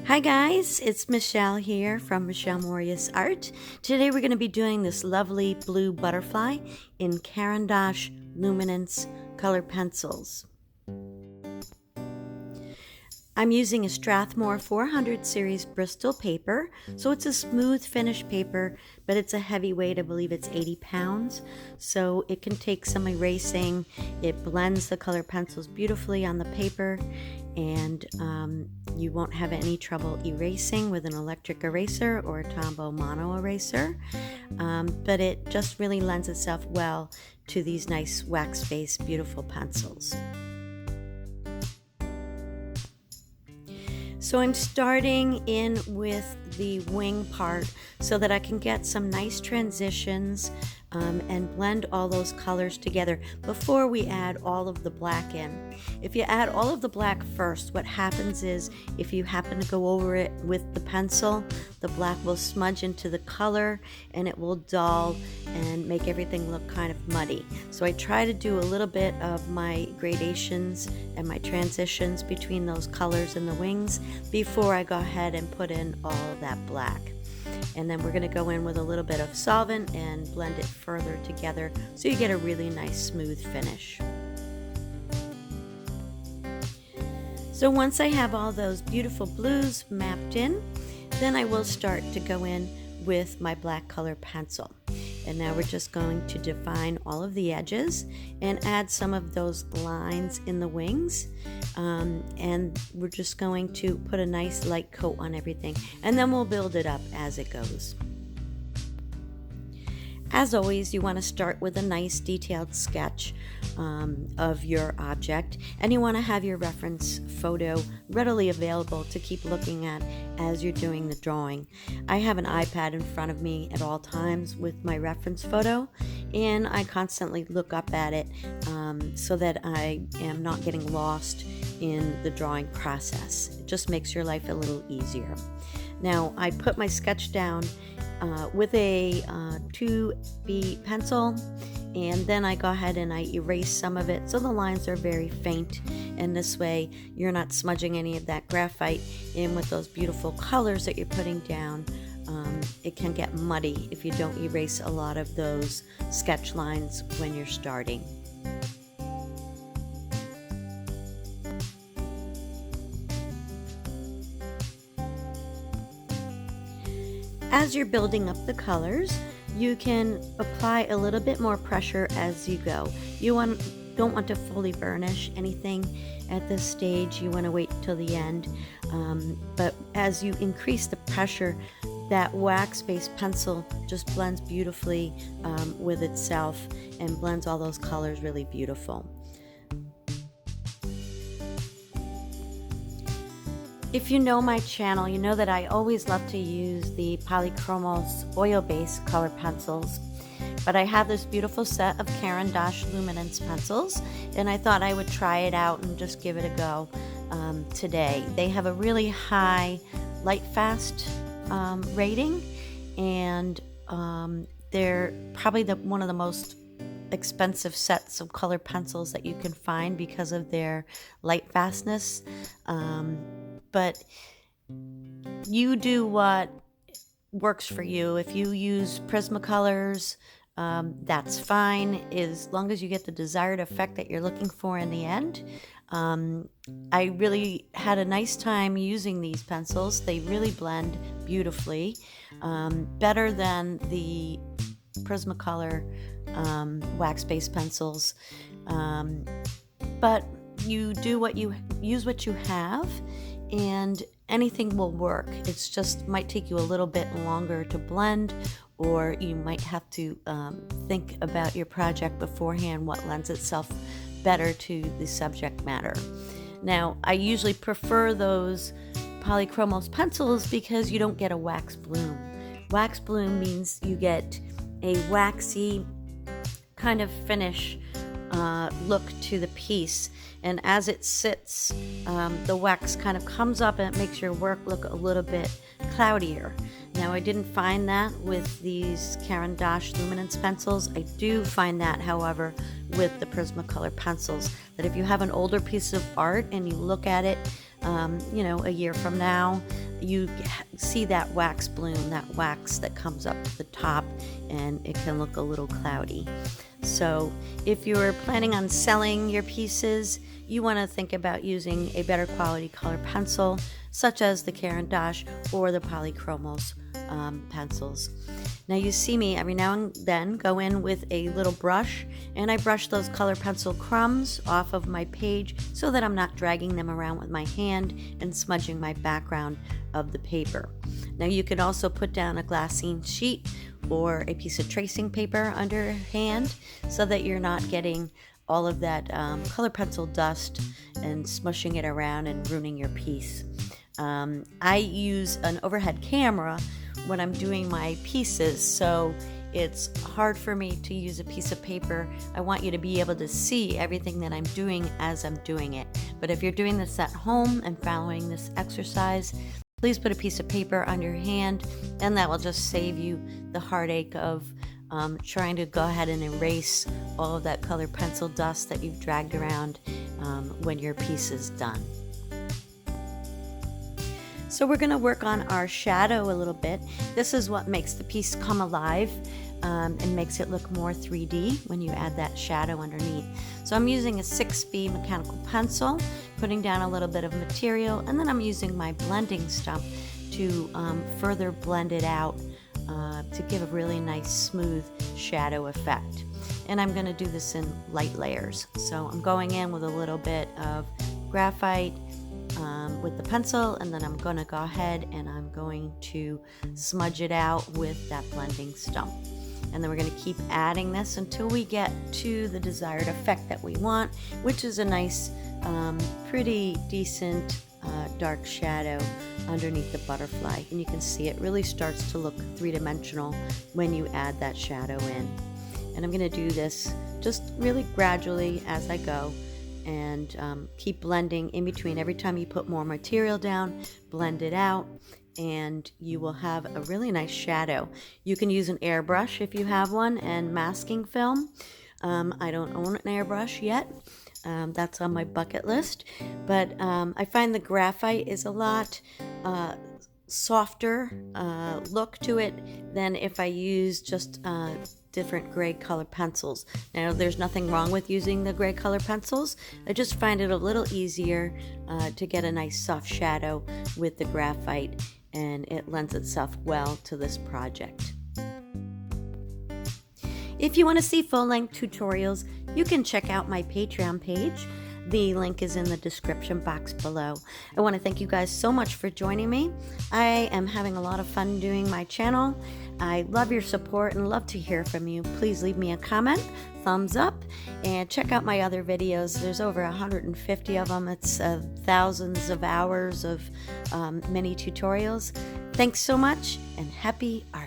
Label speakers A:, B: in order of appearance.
A: Hi guys, it's Michelle here from Michelle Morius Art. Today we're going to be doing this lovely blue butterfly in Caran D'ache luminance color pencils. I'm using a Strathmore 400 series Bristol paper, so it's a smooth finish paper, but it's a heavy weight. I believe it's 80 pounds, so it can take some erasing. It blends the color pencils beautifully on the paper, and you won't have any trouble erasing with an electric eraser or a Tombow mono eraser, but it just really lends itself well to these nice wax-based beautiful pencils. So I'm starting in with the wing part so that I can get some nice transitions and blend all those colors together before we add all of the black in. If you add all of the black first, what happens is if you happen to go over it with the pencil, the black will smudge into the color and it will dull and make everything look kind of muddy. So I try to do a little bit of my gradations and my transitions between those colors in the wings before I go ahead and put in all of that black. And then we're going to go in with a little bit of solvent and blend it further together so you get a really nice smooth finish. So once I have all those beautiful blues mapped in, then I will start to go in with my black color pencil. And now we're just going to define all of the edges and add some of those lines in the wings. And we're just going to put a nice light coat on everything, and then we'll build it up as it goes. As always, you want to start with a nice detailed sketch of your object, and you want to have your reference photo readily available to keep looking at as you're doing the drawing. I have an iPad in front of me at all times with my reference photo, and I constantly look up at it so that I am not getting lost in the drawing process. It just makes your life a little easier. Now, I put my sketch down with a 2B pencil, and then I go ahead and I erase some of it so the lines are very faint, and this way you're not smudging any of that graphite in with those beautiful colors that you're putting down. It can get muddy if you don't erase a lot of those sketch lines when you're starting. As you're building up the colors, you can apply a little bit more pressure as you go. You don't want to fully burnish anything at this stage. You want to wait till the end. But as you increase the pressure, that wax-based pencil just blends beautifully with itself and blends all those colors really beautiful. If you know my channel, you know that I always love to use the Polychromos oil-based color pencils. But I have this beautiful set of Caran D'ache luminance pencils, and I thought I would try it out and just give it a go today. They have a really high light fast rating, and they're probably one of the most expensive sets of color pencils that you can find because of their light fastness. But you do what works for you. If you use Prismacolors, that's fine, as long as you get the desired effect that you're looking for in the end. I really had a nice time using these pencils. They really blend beautifully, better than the Prismacolor wax-based pencils. But you do what you use what you have, and anything will work. It's just might take you a little bit longer to blend, or you might have to think about your project beforehand, what lends itself better to the subject matter. Now, I usually prefer those Polychromos pencils because you don't get a wax bloom. Wax bloom means you get a waxy kind of finish look to the piece, and as it sits, the wax kind of comes up and it makes your work look a little bit cloudier. Now, I didn't find that with these Caran D'ache luminance pencils. I do find that, however, with the Prismacolor pencils, that if you have an older piece of art and you look at it, a year from now, you see that wax bloom, that wax that comes up to the top, and it can look a little cloudy. So if you're planning on selling your pieces, you want to think about using a better quality color pencil, such as the Caran D'ache or the Polychromos pencils. Now you see me every now and then go in with a little brush, and I brush those color pencil crumbs off of my page so that I'm not dragging them around with my hand and smudging my background of the paper. Now you can also put down a glassine sheet or a piece of tracing paper underhand so that you're not getting all of that color pencil dust and smushing it around and ruining your piece. I use an overhead camera when I'm doing my pieces, so it's hard for me to use a piece of paper. I want you to be able to see everything that I'm doing as I'm doing it. But if you're doing this at home and following this exercise, please put a piece of paper on your hand, and that will just save you the heartache of trying to go ahead and erase all of that colored pencil dust that you've dragged around when your piece is done. So we're going to work on our shadow a little bit. This is what makes the piece come alive and makes it look more 3D when you add that shadow underneath. So I'm using a 6B mechanical pencil, putting down a little bit of material, and then I'm using my blending stump to further blend it out to give a really nice smooth shadow effect. And I'm going to do this in light layers. So I'm going in with a little bit of graphite with the pencil, and then I'm going to go ahead and I'm going to smudge it out with that blending stump. And then we're going to keep adding this until we get to the desired effect that we want, which is a nice, pretty decent dark shadow underneath the butterfly. And you can see it really starts to look three-dimensional when you add that shadow in. And I'm going to do this just really gradually as I go, and keep blending in between. Every time you put more material down, blend it out, and you will have a really nice shadow. You can use an airbrush if you have one, and masking film. I don't own an airbrush yet. That's on my bucket list, but I find the graphite is a lot softer look to it than if I use just different gray color pencils. Now there's nothing wrong with using the gray color pencils. I just find it a little easier to get a nice soft shadow with the graphite, and it lends itself well to this project. If you want to see full-length tutorials, you can check out my Patreon page. The link is in the description box below. I want to thank you guys so much for joining me. I am having a lot of fun doing my channel. I love your support and love to hear from you. Please leave me a comment, thumbs up, and check out my other videos. There's over 150 of them. It's thousands of hours of mini tutorials. Thanks so much, and happy art.